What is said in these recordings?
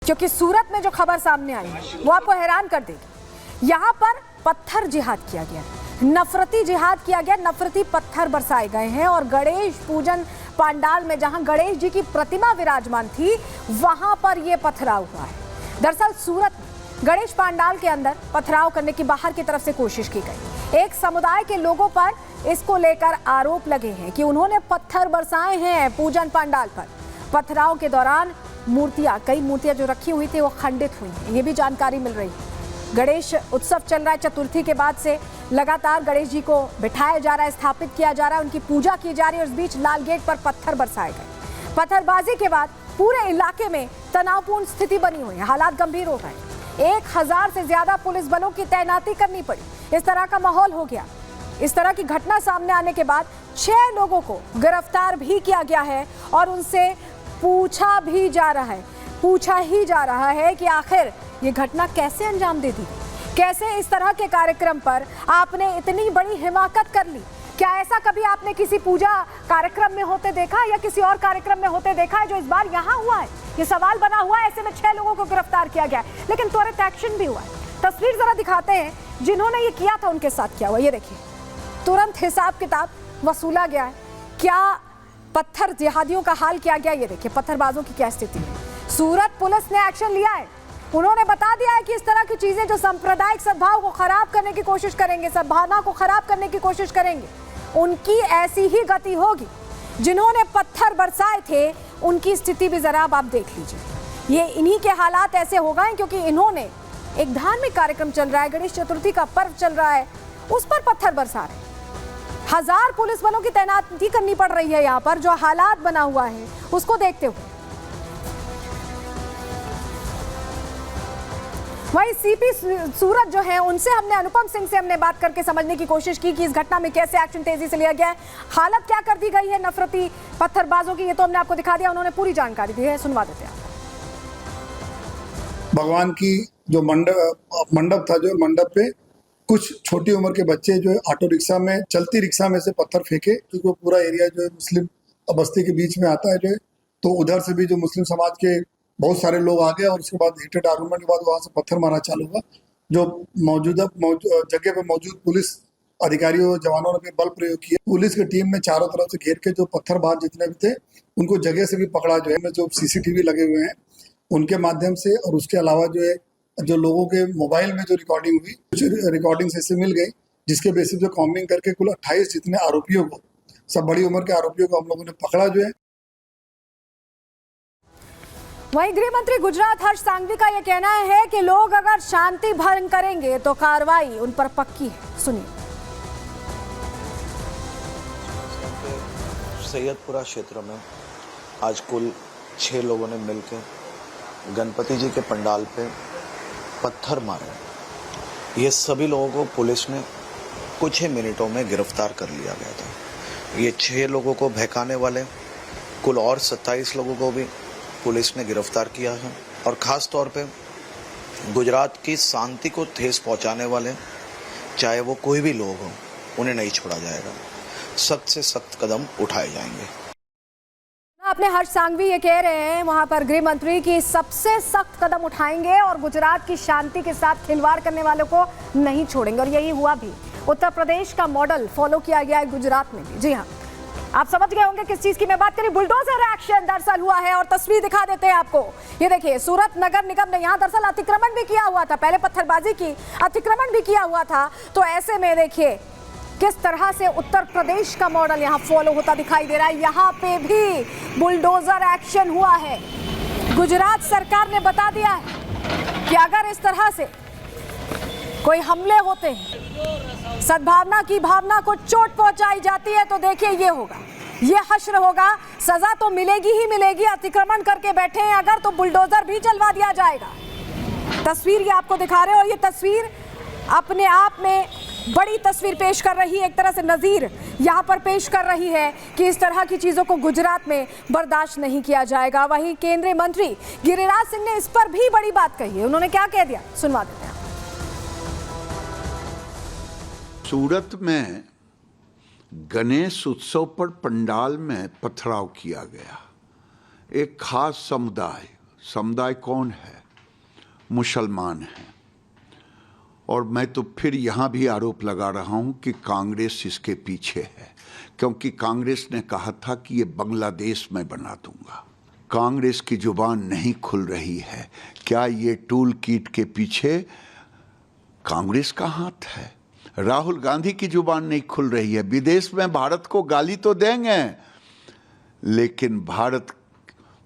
क्योंकि सूरत में जो खबर सामने आई वो आपको हैरान कर देगी। यहाँ पर पत्थर जिहाद किया गया, नफरती जिहाद किया गया, नफरती पत्थर बरसाए गए हैं और गणेश पूजन पंडाल में जहां गणेश जी की प्रतिमा विराजमान थी वहां पर यह पथराव हुआ है। दरअसल सूरत में गणेश पंडाल के अंदर पथराव करने की बाहर की तरफ से कोशिश की गई। एक समुदाय के लोगों पर इसको लेकर आरोप लगे हैं कि उन्होंने पत्थर बरसाए हैं पूजन पंडाल पर। पथराव के दौरान कई मूर्तियां जो रखी हुई थी वो खंडित हुई हैं, ये भी जानकारी मिल रही है। गणेश उत्सव चल रहा है, चतुर्थी के बाद से लगातार गणेश जी को बिठाया जा रहा है, स्थापित किया जा रहा है, उनकी पूजा की जा रही है और इस बीच लाल गेट पर पत्थर बरसाए गए। पत्थरबाजी के बाद पूरे इलाके में तनावपूर्ण स्थिति बनी हुई है, हालात गंभीर हो गए। 1000 से ज्यादा पुलिस बलों की तैनाती करनी पड़ी। इस तरह का माहौल हो गया। इस तरह की घटना सामने आने के बाद 6 लोगों को गिरफ्तार भी किया गया है और उनसे पूछा ही जा रहा है कि आखिर ये घटना कैसे अंजाम दे दी, कैसे इस तरह के कार्यक्रम पर आपने इतनी बड़ी हिमाकत कर ली। क्या ऐसा कभी आपने किसी पूजा कार्यक्रम में होते देखा या किसी और कार्यक्रम में होते देखा है जो इस बार यहाँ हुआ है? ये सवाल बना हुआ है। ऐसे में 6 लोगों को गिरफ्तार किया गया है, लेकिन त्वरित एक्शन भी हुआ है। तस्वीर जरा दिखाते हैं जिन्होंने ये किया था उनके साथ क्या हुआ। ये देखिए, तुरंत हिसाब किताब वसूला गया है। क्या पत्थर जिहादियों का हाल किया गया, ये देखिए पत्थरबाजों की क्या स्थिति है। सूरत पुलिस ने एक्शन लिया है। उन्होंने बता दिया है कि इस तरह की चीजें जो सांप्रदायिक सद्भाव को खराब करने की कोशिश करेंगे, सद्भावना को खराब करने की कोशिश करेंगे, उनकी ऐसी ही गति होगी। जिन्होंने पत्थर बरसाए थे उनकी स्थिति भी जरा आप देख लीजिए। ये इन्हीं के हालात ऐसे हो गए क्योंकि इन्होंने एक धार्मिक कार्यक्रम चल रहा है, गणेश चतुर्थी का पर्व चल रहा है, उस पर पत्थर बरसा रहे। 1000 पुलिस बलों की तैनाती करनी पड़ रही है यहाँ पर। जो हालात बना हुआ है उसको देखते हुए वही सीपी सूरत जो है उनसे अनुपम सिंह से हमने बात करके समझने की कोशिश की कि इस घटना में कैसे एक्शन तेजी से लिया गया है, हालत क्या कर दी गई है नफरती पत्थरबाजों की। ये तो हमने आपको दिखा दिया, उन्होंने पूरी जानकारी दी है, सुनवा देते हैं। भगवान की जो मंडप था, जो मंडप पे कुछ छोटी उम्र के बच्चे जो है ऑटो रिक्शा में, चलती रिक्शा में से पत्थर फेंके, क्योंकि वो पूरा एरिया जो है मुस्लिम बस्ती के बीच में आता है जो है, तो उधर से भी जो मुस्लिम समाज के बहुत सारे लोग आ गए और उसके बाद हीटेड आर्गूमेंट के बाद वहां से पत्थर मारना चालू हुआ। जो मौजूदा जगह पे मौजूद पुलिस अधिकारियों जवानों ने भी बल प्रयोग किया। पुलिस की टीम में चारों तरफ से घेर के जो पत्थरबाज जितने भी थे उनको जगह से भी पकड़ा जो है। जो CCTV लगे हुए हैं उनके माध्यम से, और उसके अलावा जो है जो लोगों के मोबाइल में जो रिकॉर्डिंग हुई, कुछ रिकॉर्डिंग से मिल गई, जिसके बेसिस पे कॉम्बिंग करके कुल 28 जितने आरोपियों को, सब बड़ी उम्र के आरोपियों को हम लोगों ने पकड़ा जो है। वहीं गृह मंत्री गुजरात हर्ष सांघवी का यह कहना है कि लोग अगर शांति भंग करेंगे तो कार्रवाई उन पर पक्की है। सुनिए। सैयदपुरा क्षेत्र में आज कुल 6 लोगों ने मिलकर गणपति जी के पंडाल पे पत्थर मारे। ये सभी लोगों को पुलिस ने कुछ ही मिनटों में गिरफ्तार कर लिया गया था। ये 6 लोगों को बहकाने वाले कुल और 27 लोगों को भी पुलिस ने गिरफ्तार किया है और ख़ास तौर पे गुजरात की शांति को ठेस पहुंचाने वाले चाहे वो कोई भी लोग हों, उन्हें नहीं छोड़ा जाएगा। सख्त से सख्त कदम उठाए जाएंगे। अपने हर्ष सांघवी ये कह रहे हैं वहां पर गृह मंत्री की सबसे सख्त कदम उठाएंगे और गुजरात की शांति के साथ खिलवाड़ करने वालों को नहीं छोड़ेंगे। और यही हुआ भी। उत्तर प्रदेश का मॉडल फॉलो किया गया है गुजरात में भी। जी हाँ, आप समझ गए होंगे किस चीज की मैं बात करी। बुलडोजर एक्शन दरअसल हुआ है और तस्वीर दिखा देते हैं आपको। ये देखिए, सूरत नगर निगम ने यहाँ दरअसल अतिक्रमण भी किया हुआ था, पहले पत्थरबाजी की, अतिक्रमण भी किया हुआ था। तो ऐसे में देखिए किस तरह से उत्तर प्रदेश का मॉडल यहाँ फॉलो होता दिखाई दे रहा है। यहाँ पे भी बुलडोजर एक्शन हुआ है। गुजरात सरकार ने बता दिया है कि अगर इस तरह से कोई हमले होते हैं, सद्भावना की भावना को चोट पहुंचाई जाती है, तो देखिए ये होगा, ये हश्र होगा, सजा तो मिलेगी ही मिलेगी। अतिक्रमण करके बैठे हैं अगर, तो बुलडोजर भी चलवा दिया जाएगा। तस्वीर ये आपको दिखा रहे हैं और ये तस्वीर अपने आप में बड़ी तस्वीर पेश कर रही है। एक तरह से नज़ीर यहाँ पर पेश कर रही है कि इस तरह की चीज़ों को गुजरात में बर्दाश्त नहीं किया जाएगा। वहीं केंद्रीय मंत्री गिरिराज सिंह ने इस पर भी बड़ी बात कही है। उन्होंने क्या कह दिया, सुनवा देते हैं। सूरत में गणेश उत्सव पर पंडाल में पथराव किया गया। एक खास समुदाय समुदाय कौन है? मुसलमान है। और मैं तो फिर यहाँ भी आरोप लगा रहा हूँ कि कांग्रेस इसके पीछे है, क्योंकि कांग्रेस ने कहा था कि ये बांग्लादेश में बना दूंगा। कांग्रेस की जुबान नहीं खुल रही है। क्या ये टूल किट के पीछे कांग्रेस का हाथ है? राहुल गांधी की जुबान नहीं खुल रही है। विदेश में भारत को गाली तो देंगे, लेकिन भारत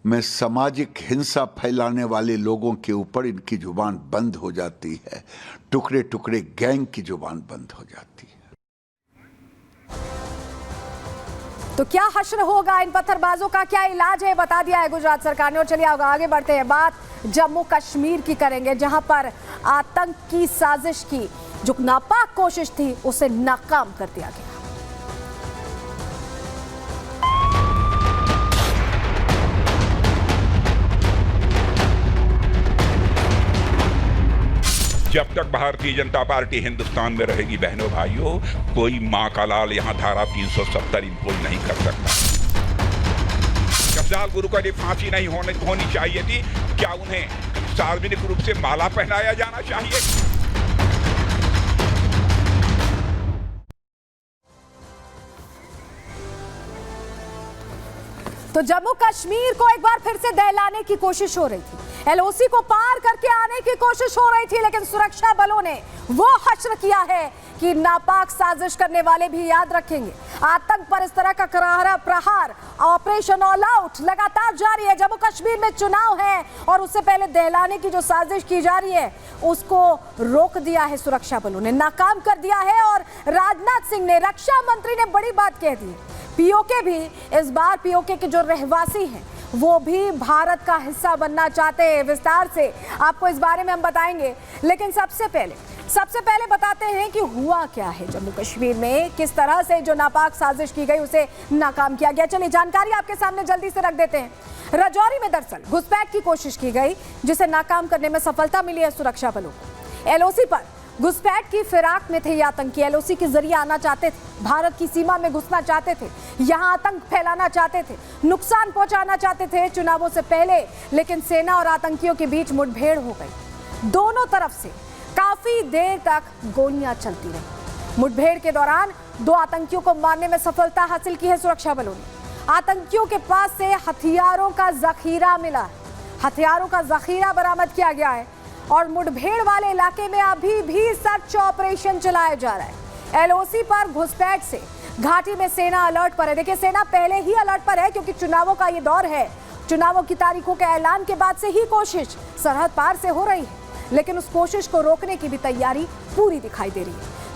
में सामाजिक हिंसा फैलाने वाले लोगों के ऊपर इनकी जुबान बंद हो जाती है। टुकड़े टुकड़े गैंग की जुबान बंद हो जाती है। तो क्या हश्र होगा इन पत्थरबाजों का? क्या इलाज है, बता दिया है गुजरात सरकार ने। और चलिए आगे बढ़ते हैं, बात जम्मू कश्मीर की करेंगे, जहां पर आतंक की साजिश की जो नापाक कोशिश थी उसे नाकाम कर दिया गया। जब तक भारतीय जनता पार्टी हिंदुस्तान में रहेगी बहनों भाइयों, कोई मां का लाल यहां धारा 370 इम्पोज नहीं कर सकता। अफजाल गुरु को यदि फांसी नहीं होनी चाहिए थी, क्या उन्हें सार्वजनिक रूप से माला पहनाया जाना चाहिए? तो जम्मू कश्मीर को एक बार फिर से दहलाने की कोशिश हो रही थी, एलओसी को पार करके आने की कोशिश हो रही थी, लेकिन सुरक्षा बलों ने वो हश्र किया है कि नापाक साजिश करने वाले भी याद रखेंगे। आतंक पर इस तरह का करारा प्रहार, ऑपरेशन ऑल आउट लगातार जारी है। जम्मू कश्मीर में चुनाव है और उससे पहले दहलाने की जो साजिश की जा रही है उसको रोक दिया है सुरक्षा बलों ने, नाकाम कर दिया है। और राजनाथ सिंह ने, रक्षा मंत्री ने बड़ी बात कह दी। पीओके भी इस बार, पीओके के जो रहवासी हैं वो भी भारत का हिस्सा बनना चाहते हैं। विस्तार से आपको इस बारे में हम बताएंगे, लेकिन सबसे पहले बताते हैं कि हुआ क्या है जम्मू कश्मीर में, किस तरह से जो नापाक साजिश की गई उसे नाकाम किया गया। चलिए जानकारी आपके सामने जल्दी से रख देते हैं। राजौरी में दरअसल घुसपैठ की कोशिश की गई, जिसे नाकाम करने में सफलता मिली है सुरक्षा बलों को। एलओसी पर घुसपैठ की फिराक में थे ये आतंकी, एलओसी के जरिए आना चाहते थे, भारत की सीमा में घुसना चाहते थे, यहां आतंक फैलाना चाहते थे, नुकसान पहुंचाना चाहते थे चुनावों से पहले। लेकिन सेना और आतंकियों के बीच मुठभेड़ हो गई। दोनों तरफ से काफी देर तक गोलियां चलती रही। मुठभेड़ के दौरान 2 आतंकियों को मारने में सफलता हासिल की है सुरक्षा बलों ने। आतंकियों के पास से हथियारों का जखीरा मिला, हथियारों का जखीरा बरामद किया गया है और मुठभेड़ वाले इलाके में अभी भी सर्च ऑपरेशन चलाया जा रहा है। एलओसी पर घुसपैठ से घाटी में सेना अलर्ट पर है। देखिए, सेना पहले ही अलर्ट पर है क्योंकि चुनावों का ये दौर है। चुनावों की तारीखों के ऐलान के बाद से ही कोशिश सरहद पार से हो रही है, लेकिन उस कोशिश को रोकने की भी तैयारी पूरी दिखाई दे रही है।